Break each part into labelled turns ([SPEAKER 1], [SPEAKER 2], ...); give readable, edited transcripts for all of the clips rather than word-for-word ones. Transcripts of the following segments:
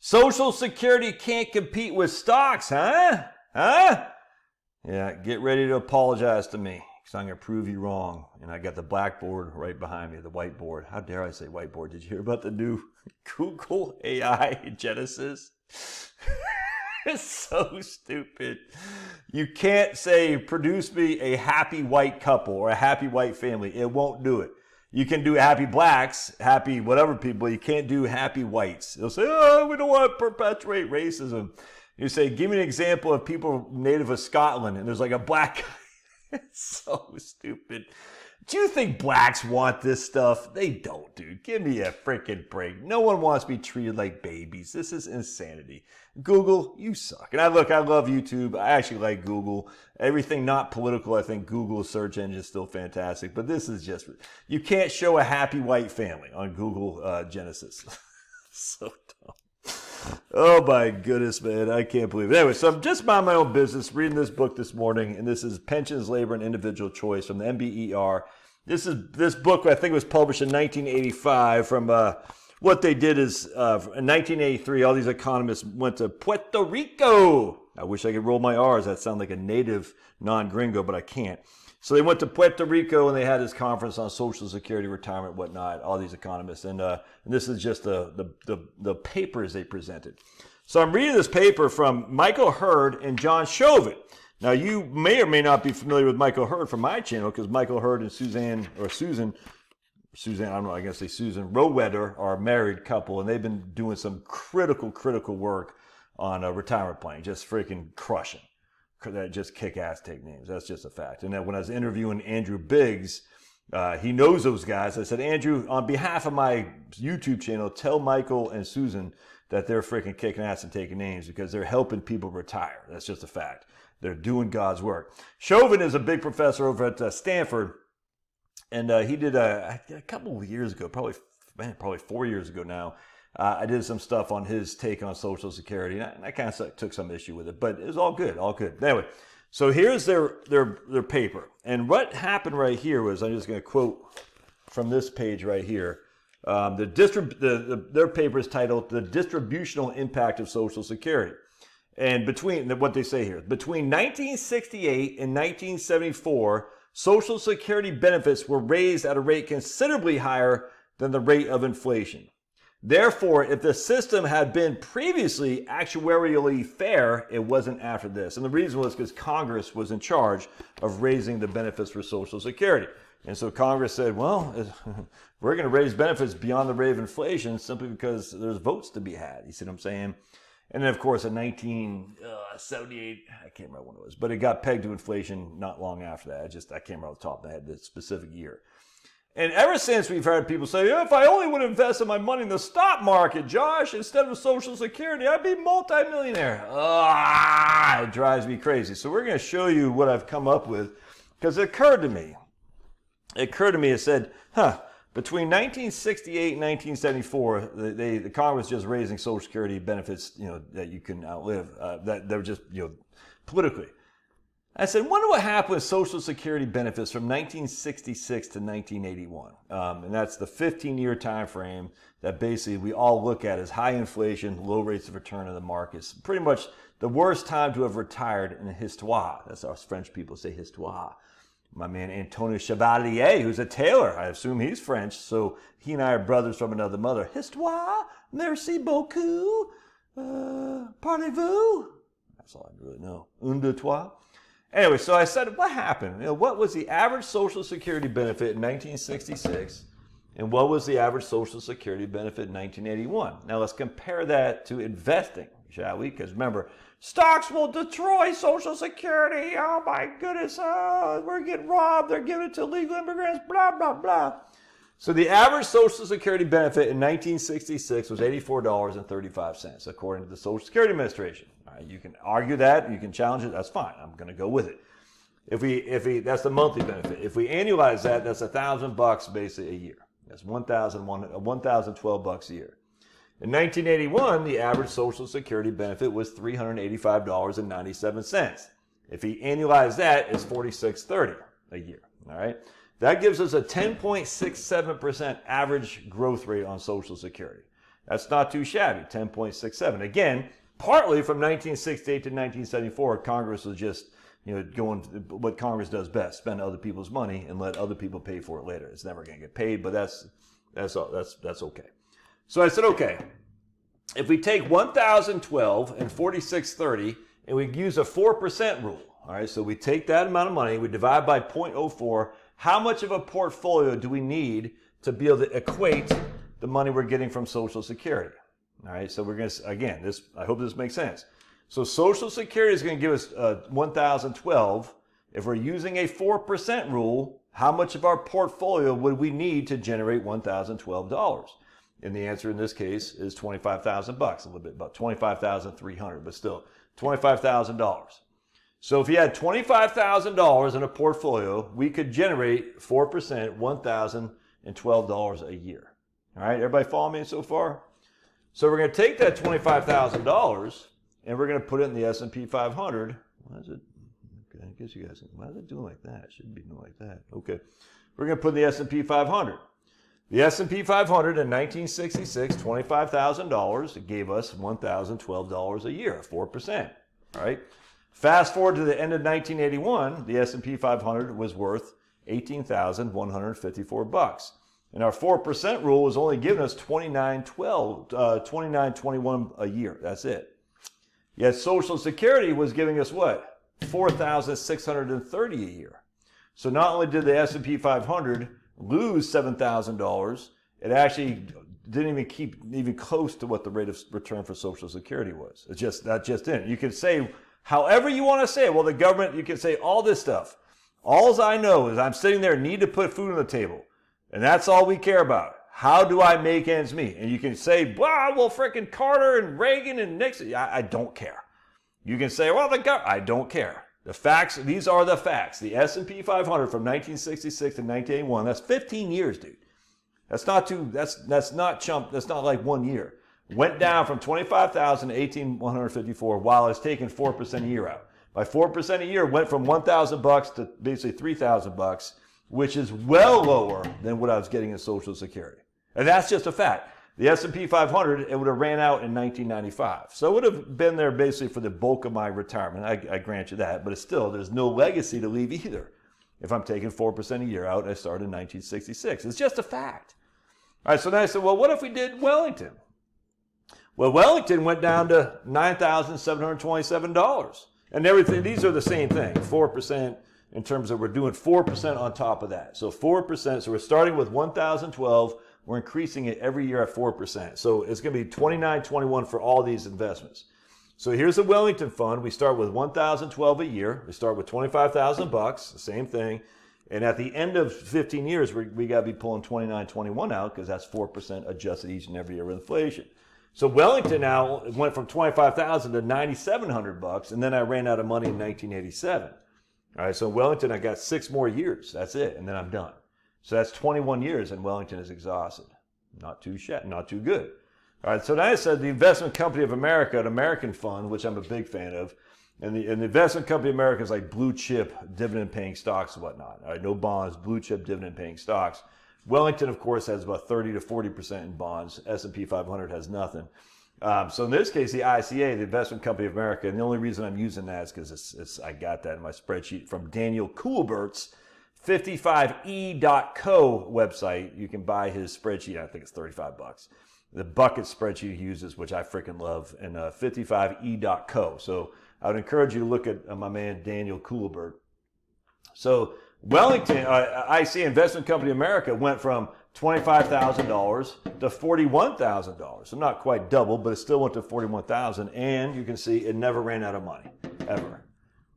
[SPEAKER 1] Social Security can't compete with stocks, huh? Huh? Yeah, get ready to apologize to me, because I'm going to prove you wrong. And I got the blackboard right behind me, the whiteboard. How dare I say whiteboard? Did you hear about the new Google AI Genesis? It's so stupid. You can't say, produce me a happy white couple or a happy white family. It won't do it. You can do happy blacks, happy whatever people. You can't do happy whites. They'll say, oh, we don't want to perpetuate racism. You say, give me an example of people native of Scotland, and there's like a black guy. It's so stupid. Do you think blacks want this stuff? They don't, dude. Give me a freaking break. No one wants to be treated like babies. This is insanity. Google, you suck. And I love YouTube. I actually like Google. Everything not political, I think Google's search engine is still fantastic. But this is just, you can't show a happy white family on Google Genesis. So dumb. Oh my goodness, man. I can't believe it. Anyway, so I'm just minding my own business, reading this book this morning, and this is Pensions, Labor, and Individual Choice from the MBER. This book, I think, was published in 1985 from what they did is in 1983, all these economists went to Puerto Rico. I wish I could roll my R's. That sounds like a native non-gringo, but I can't. So they went to Puerto Rico and they had this conference on Social Security, retirement, whatnot, all these economists. And this is just the papers they presented. So I'm reading this paper from Michael Hurd and John Chauvin. Now, you may or may not be familiar with Michael Hurd from my channel, because Michael Hurd and Susan, I don't know, I guess Susan Rowetter are a married couple, and they've been doing some critical work on a retirement planning, just freaking crushing. That just kick-ass take names. That's just a fact. And then when I was interviewing Andrew Biggs, he knows those guys. I said, Andrew, on behalf of my YouTube channel, tell Michael and Susan that they're freaking kicking ass and taking names, because they're helping people retire. That's just a fact. They're doing God's work. Chauvin is a big professor over at Stanford, and he did a couple of years ago, probably 4 years ago now. I did some stuff on his take on Social Security, and I kind of took some issue with it, but it was all good, all good. Anyway, so here's their paper, and what happened right here was, I'm just going to quote from this page right here. Their paper is titled "The Distributional Impact of Social Security." And what they say here, between 1968 and 1974, Social Security benefits were raised at a rate considerably higher than the rate of inflation. Therefore, if the system had been previously actuarially fair, it wasn't after this. And the reason was because Congress was in charge of raising the benefits for Social Security. And so Congress said, well, we're going to raise benefits beyond the rate of inflation simply because there's votes to be had. You see what I'm saying? And then, of course, in 1978, I can't remember when it was, but it got pegged to inflation not long after that. I can't remember off the top of my head the specific year. And ever since, we've heard people say, if I only would invest my money in the stock market, Josh, instead of Social Security, I'd be multimillionaire. It drives me crazy. So we're going to show you what I've come up with, because it occurred to me. It said, between 1968 and 1974, the Congress just raising Social Security benefits, that you can outlive, that they're just, politically. I said, wonder what happened with Social Security benefits from 1966 to 1981. And that's the 15-year time frame that basically we all look at as high inflation, low rates of return in the markets. Pretty much the worst time to have retired in histoire. That's how French people say histoire. My man Antonio Chevalier, who's a tailor, I assume he's French, so he and I are brothers from another mother. Histoire, merci beaucoup, parlez-vous? That's all I really know. Un, deux, trois. Anyway, so I said, what happened? What was the average Social Security benefit in 1966, and what was the average Social Security benefit in 1981? Now let's compare that to investing, shall we? Because remember, stocks will destroy Social Security. Oh my goodness, we're getting robbed. They're giving it to illegal immigrants, blah, blah, blah. So the average Social Security benefit in 1966 was $84.35, according to the Social Security Administration. All right, you can argue that, you can challenge it, that's fine. I'm going to go with it. If we that's the monthly benefit. If we annualize that, that's $1,000 basically a year. That's $1,012 a year. In 1981, the average Social Security benefit was $385.97. If we annualize that, it's $46.30 a year. All right, that gives us a 10.67% average growth rate on Social Security. That's not too shabby, 10.67. Again, partly from 1968 to 1974, Congress was just, going what Congress does best, spend other people's money and let other people pay for it later. It's never going to get paid, but that's okay. So I said, okay, if we take 1,012 and 4630 and we use a 4% rule, all right, so we take that amount of money, we divide by 0.04, how much of a portfolio do we need to be able to equate the money we're getting from Social Security? All right, so we're going to, again, I hope this makes sense. So Social Security is going to give us 1,012. If we're using a 4% rule, how much of our portfolio would we need to generate $1,012? And the answer in this case is $25,000, a little bit, about $25,300, but still $25,000. So if you had $25,000 in a portfolio, we could generate 4%, $1,012 a year. All right, everybody follow me so far? So we're going to take that $25,000 and we're going to put it in the S&P 500. Why is it? Okay, I guess you guys, why is it doing like that? It shouldn't be doing like that. Okay, we're going to put in the S&P 500. The S&P 500 in 1966, $25,000. It gave us $1,012 a year, 4%. All right. Fast forward to the end of 1981, the S&P 500 was worth $18,154. And our 4% rule was only giving us $29.21 a year. That's it. Yet Social Security was giving us what? $4,630 a year. So not only did the S&P 500 lose $7,000, it actually didn't even keep even close to what the rate of return for Social Security was. That just didn't. You could say however you want to say it. Well, the government, you can say all this stuff. All I know is I'm sitting there, need to put food on the table. And that's all we care about. How do I make ends meet? And you can say, well, frickin' Carter and Reagan and Nixon. I don't care. You can say, well, I don't care. The facts, these are the facts. The S&P 500 from 1966 to 1981, that's 15 years, dude. That's not like 1 year. Went down from 25,000 to 18,154 while it's taking 4% a year out. By 4% a year, went from $1,000 to basically $3,000, which is well lower than what I was getting in Social Security. And that's just a fact. The S&P 500, it would have ran out in 1995. So it would have been there basically for the bulk of my retirement. I grant you that. But it's still, there's no legacy to leave either. If I'm taking 4% a year out, I started in 1966. It's just a fact. All right, so then I said, well, what if we did Wellington? Well, Wellington went down to $9,727. And everything, these are the same thing, 4% in terms of we're doing 4% on top of that. So 4%, so we're starting with 1,012. We're increasing it every year at 4%. So it's going to be $29.21 for all these investments. So here's the Wellington fund. We start with $1,012 a year. We start with $25,000, the same thing. And at the end of 15 years, we got to be pulling $29.21 out because that's 4% adjusted each and every year with inflation. So Wellington now went from $25,000 to $9,700, and then I ran out of money in 1987. All right, so Wellington, I got 6 more years. That's it, and then I'm done. So that's 21 years, and Wellington is exhausted. Not too good. All right, so now I said the Investment Company of America, an American fund, which I'm a big fan of, and the Investment Company of America is like blue chip dividend-paying stocks and whatnot. All right, no bonds, blue chip dividend-paying stocks. Wellington, of course, has about 30 to 40% in bonds. S&P 500 has nothing. So in this case, the ICA, the Investment Company of America, and the only reason I'm using that is because I got that in my spreadsheet from Daniel Kuhlbert's 55e.co website. You can buy his spreadsheet. I think it's $35. The bucket spreadsheet he uses, which I freaking love, and 55e.co. So I would encourage you to look at my man Daniel Kuhlbert. So Wellington, ICA Investment Company America went from $25,000 to $41,000. So not quite double, but it still went to $41,000. And you can see it never ran out of money, ever,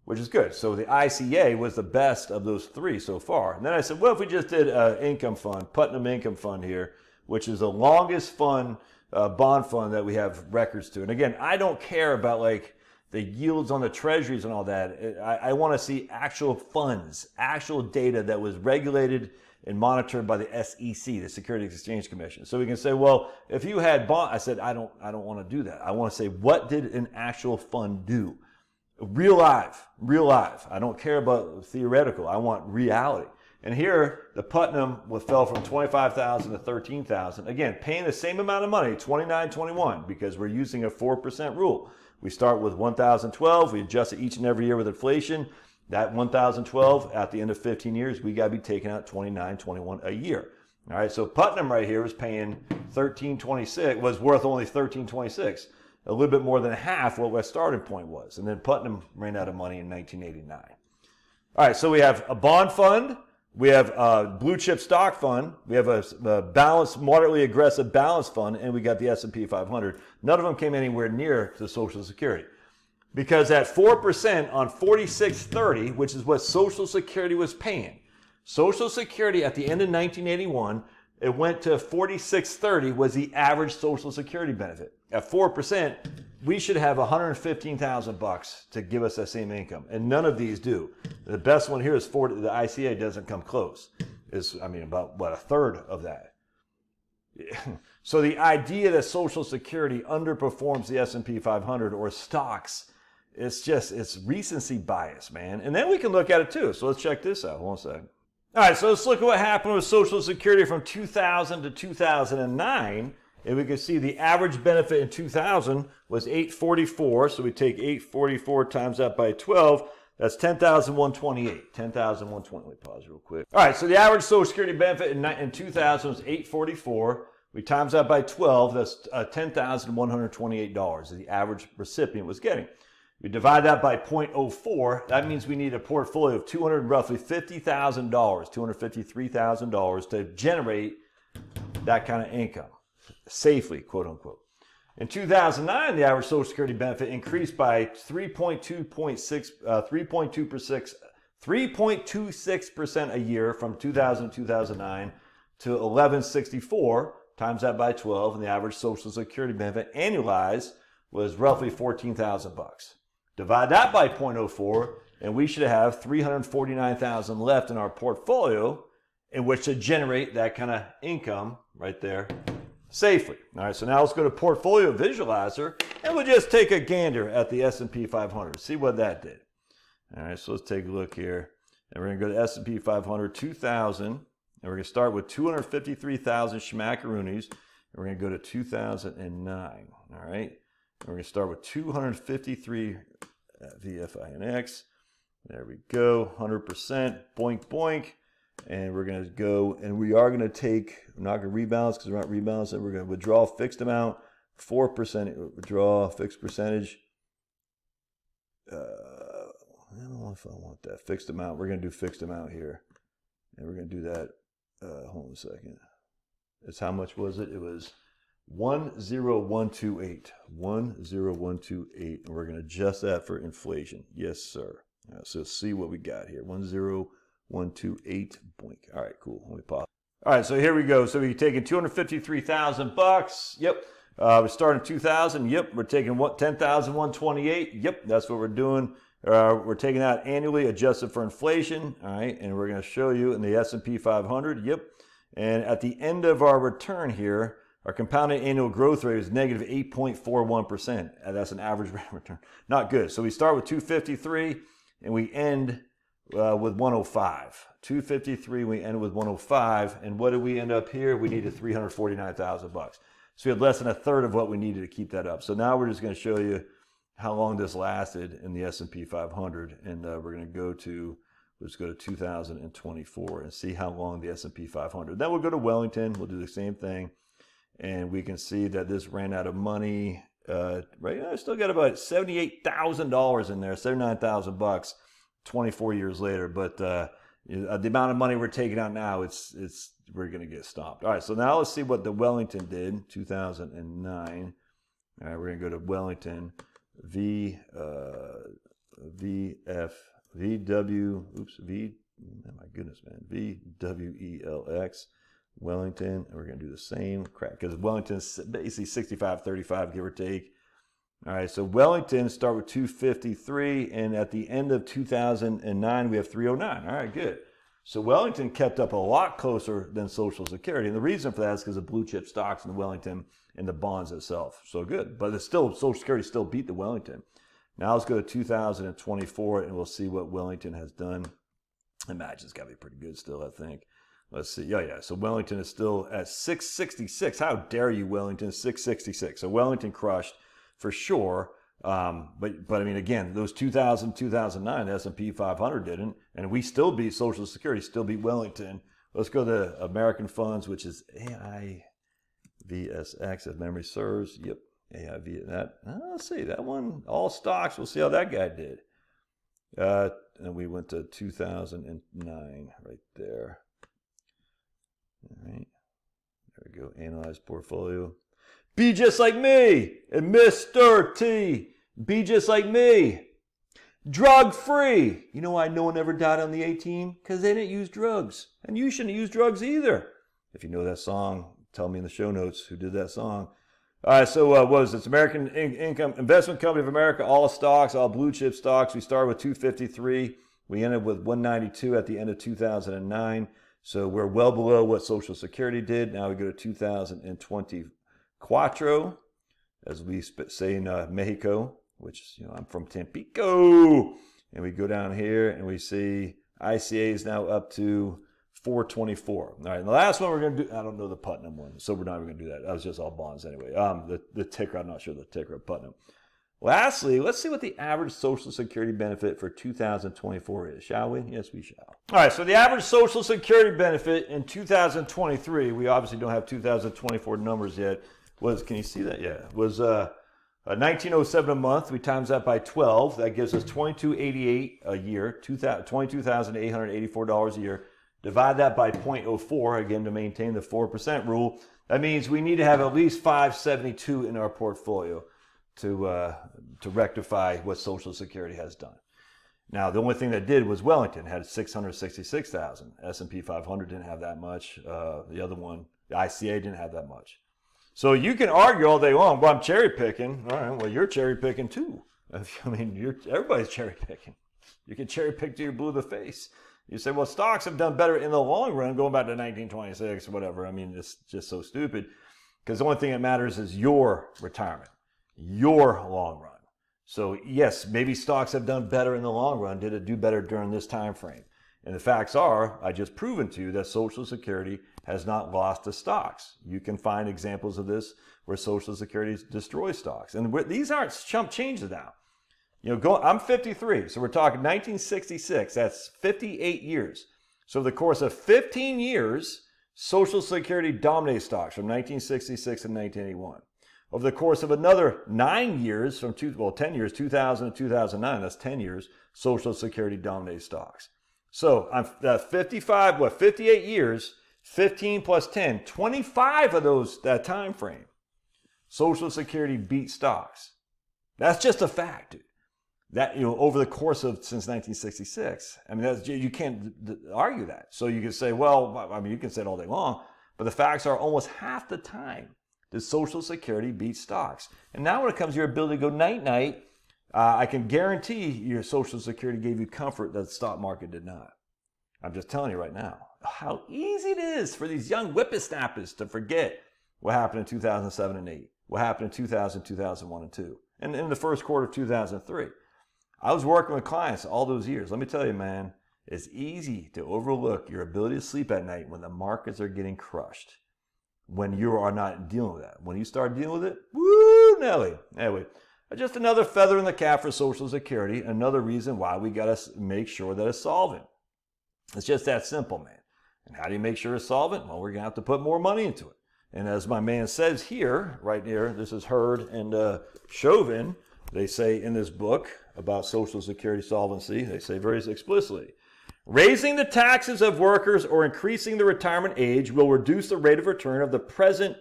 [SPEAKER 1] which is good. So the ICA was the best of those 3 so far. And then I said, well, if we just did an income fund, Putnam Income Fund here, which is the longest fund, bond fund that we have records to. And again, I don't care about like the yields on the treasuries and all that. I want to see actual funds, actual data that was regulated and monitored by the SEC, the Securities Exchange Commission. So we can say, well, if you had bond, I said, I don't want to do that. I want to say, what did an actual fund do? Real life. I don't care about theoretical. I want reality. And here, the Putnam fell from 25,000 to 13,000. Again, paying the same amount of money, 29.21, because we're using a 4% rule. We start with 1,012. We adjust it each and every year with inflation. That 1,012 at the end of 15 years, we got to be taking out 29.21 a year. All right, so Putnam right here was paying 13.26, was worth only 13.26, a little bit more than half what our starting point was. And then Putnam ran out of money in 1989. All right, so we have a bond fund. We have a blue chip stock fund. We have a balanced, moderately aggressive balanced fund, and we got the S&P 500. None of them came anywhere near to Social Security. Because at 4% on 4630, which is what Social Security was paying, Social Security at the end of 1981, it went to 4630 was the average Social Security benefit. At 4%, we should have $115,000 to give us that same income, and none of these do. The best one here is 40. The ICA doesn't come close. It's, I mean, about what, a third of that. So the idea that Social Security underperforms the S&P 500 or stocks, it's recency bias, man. And then we can look at it too. So let's check this out. Hold on a second. All right, so let's look at what happened with Social Security from 2000 to 2009. And we can see the average benefit in 2000 was $844. So we take $844 times that by 12. That's $10,128. $10,120. Let me pause real quick. All right, so the average Social Security benefit in 2000 was $844. We times that by 12. That's $10,128 is the average recipient was getting. We divide that by 0.04. That means we need a portfolio of roughly $50,000, $253,000 to generate that kind of income safely, quote unquote. In 2009, the average Social Security benefit increased by 3.26% a year from 2000 to 2009 to 1164. Times that by 12, and the average Social Security benefit annualized was roughly $14,000. Divide that by 0.04, and we should have $349,000 left in our portfolio in which to generate that kind of income right there safely. All right, so now let's go to Portfolio Visualizer, and we'll just take a gander at the S&P 500, see what that did. All right, so let's take a look here, and we're going to go to S&P 500 2000, and we're going to start with 253,000 schmackaroonies, and we're going to go to 2009. All right, and we're going to start with 253 VFINX. There we go, 100%, boink, boink. And we're going to go, and we are going to take, we're not going to rebalance because we're not rebalancing. We're going to withdraw fixed amount, 4% withdraw fixed percentage. I don't know if I want that fixed amount. We're going to do fixed amount here. And we're going to do that, hold on a second. It's how much was it? It was 10128. 10128. And we're going to adjust that for inflation. Yes, sir. Right, so let's see what we got here. 10128. Boink. All right, cool. Let me pause. All right, so here we go. So we're taking $253,000. Yep. We're starting 2000. Yep. We're taking $10,128. Yep. That's what we're doing. We're taking that annually, adjusted for inflation. All right, and we're going to show you in the S&P 500. Yep. And at the end of our return here, our compounded annual growth rate is negative 8.41%. That's an average rate of return. Not good. So we start with 253 and we end with 105. 253, we end with 105. And what did we end up here? We needed $349,000. So we had less than a third of what we needed to keep that up. So now we're just going to show you how long this lasted in the S&P 500. And we're going to go to, let's go to 2024 and see how long the S&P 500. Then we'll go to Wellington. We'll do the same thing. And we can see that this ran out of money. Right now, I still got about $78,000 in there, $79,000, 24 years later. But the amount of money we're taking out now, we're going to get stopped. All right, so now let's see what the Wellington did, 2009. All right, we're going to go to Wellington, VW, my goodness, man, VWELX. Wellington, and we're going to do the same crap because Wellington's basically 65-35, give or take. All right, so Wellington start with 253, and at the end of 2009, we have 309. All right, good. So Wellington kept up a lot closer than Social Security, and the reason for that is because of blue chip stocks in the Wellington and the bonds itself. So good, but it's still, Social Security still beat the Wellington. Now let's go to 2024, and we'll see what Wellington has done. Imagine it's got to be pretty good still, I think. Let's see. Yeah. So Wellington is still at 666. How dare you, Wellington? 666. So Wellington crushed for sure. But I mean, again, those 2000, 2009, the S&P 500 didn't, and we still beat Social Security, still beat Wellington. Let's go to American Funds, which is AIVSX, if memory serves. Yep, AIV. Let's see that one. All stocks. We'll see how that guy did. And we went to 2009 right there. All right, there we go. Analyze portfolio. Be just like me and Mr. T. Be just like me. Drug free. You know why no one ever died on the A team? Because they didn't use drugs. And you shouldn't use drugs either. If you know that song, tell me in the show notes who did that song. All right, so what was it? It's American Income Investment Company of America, all stocks, all blue chip stocks. We started with 253. We ended with 192 at the end of 2009. So we're well below what Social Security did. Now we go to 2024, as we say in Mexico, which, you know, I'm from Tampico. And we go down here and we see ICA is now up to 424. All right, and the last one we're going to do, I don't know the Putnam one, so we're not even going to do that. That was just all bonds anyway. The ticker, I'm not sure the ticker of Putnam. Lastly, let's see what the average Social Security benefit for 2024 is, shall we? Yes, we shall. All right, so the average Social Security benefit in 2023, we obviously don't have 2024 numbers yet, was, can you see that? Yeah, was $1907 a month. We times that by 12. That gives us $2288 a year, $22,884 a year. Divide that by 0.04, again, to maintain the 4% rule. That means we need to have at least 572 in our portfolio to rectify what Social Security has done. Now, the only thing that did was Wellington had 666,000. S&P 500 didn't have that much. The other one, the ICA, didn't have that much. So you can argue all day long, well, I'm cherry picking. All right, well, you're cherry picking too. I mean, everybody's cherry picking. You can cherry pick till you're blue in the face. You say, well, stocks have done better in the long run, going back to 1926 or whatever. I mean, it's just so stupid, because the only thing that matters is your retirement, your long run. So yes, maybe stocks have done better in the long run. Did it do better during this time frame? And the facts are, I just proven to you that Social Security has not lost to stocks. You can find examples of this where Social Security destroys stocks. And these aren't chump changes now. You know, I'm 53, so we're talking 1966. That's 58 years. So over the course of 15 years, Social Security dominated stocks from 1966 to 1981. Over the course of another 9 years, 10 years, 2000 to 2009, that's 10 years, Social Security dominated stocks. So I'm 58 years, 15 plus 10, 25 of those, that time frame, Social Security beat stocks. That's just a fact, dude. That, you know, over the course of since 1966, I mean, you can't argue that. So you can say, well, I mean, you can say it all day long, but the facts are almost half the time did Social Security beat stocks. And now when it comes to your ability to go night-night, I can guarantee your Social Security gave you comfort that the stock market did not. I'm just telling you right now how easy it is for these young whippersnappers to forget what happened in 2007 and 8, what happened in 2000, 2001, and 2, and in the first quarter of 2003. I was working with clients all those years. Let me tell you, man, it's easy to overlook your ability to sleep at night when the markets are getting crushed, when you are not dealing with that. When you start dealing with it, woo, Nelly. Anyway, just another feather in the cap for Social Security, another reason why we got to make sure that it's solvent. It's just that simple, man. And how do you make sure it's solvent? Well, we're going to have to put more money into it. And as my man says here, right here, this is Hurd and Chauvin, they say in this book about Social Security solvency, they say very explicitly, raising the taxes of workers or increasing the retirement age will reduce the rate of return of the present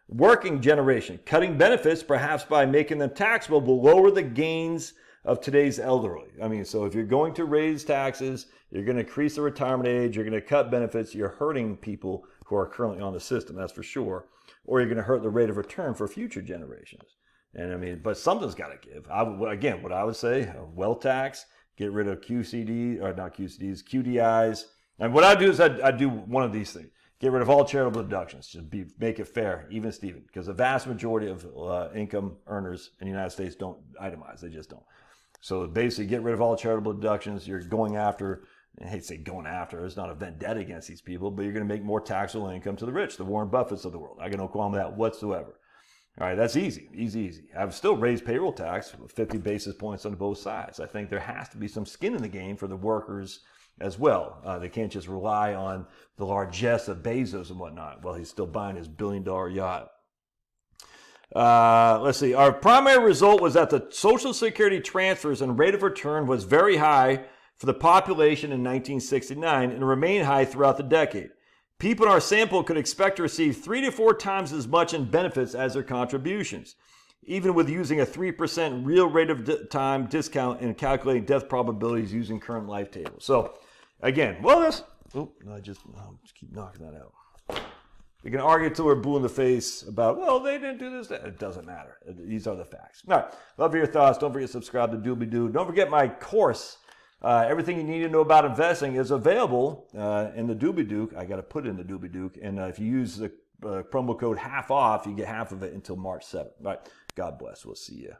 [SPEAKER 1] working generation. Cutting benefits, perhaps by making them taxable, will lower the gains of today's elderly. I mean, so if you're going to raise taxes, you're going to increase the retirement age, you're going to cut benefits, you're hurting people who are currently on the system, that's for sure. Or you're going to hurt the rate of return for future generations. And I mean, but something's got to give. Again, what I would say, wealth tax, get rid of QCD, or not QCDs, QDIs. And what I do is I do one of these things. Get rid of all charitable deductions. Just make it fair, even Steven. Because the vast majority of income earners in the United States don't itemize. They just don't. So basically, get rid of all charitable deductions. You're going after I hate to say going after, it's not a vendetta against these people, but you're going to make more taxable income to the rich, the Warren Buffetts of the world. I got no qualm with that whatsoever. All right, that's easy. I've still raised payroll tax 50 basis points on both sides. I think there has to be some skin in the game for the workers as well. They can't just rely on the largesse of Bezos and whatnot. Well, he's still buying his billion-dollar yacht. Let's see. Our primary result was that the Social Security transfers and rate of return was very high for the population in 1969 and remained high throughout the decade. People in our sample could expect to receive 3 to 4 times as much in benefits as their contributions, even with using a 3% real rate of time discount and calculating death probabilities using current life tables. So, again, well, this. Oh, no, just keep knocking that out. We can argue till we're blue in the face about, well, they didn't do this. It doesn't matter. These are the facts. All right. Love your thoughts. Don't forget to subscribe to Doobie Doo. Don't forget my course. Everything you need to know about investing is available in the Doobie Doo. I got to put it in the Doobie Doo. And if you use the promo code half off, you get half of it until March 7th. All right. God bless. We'll see you.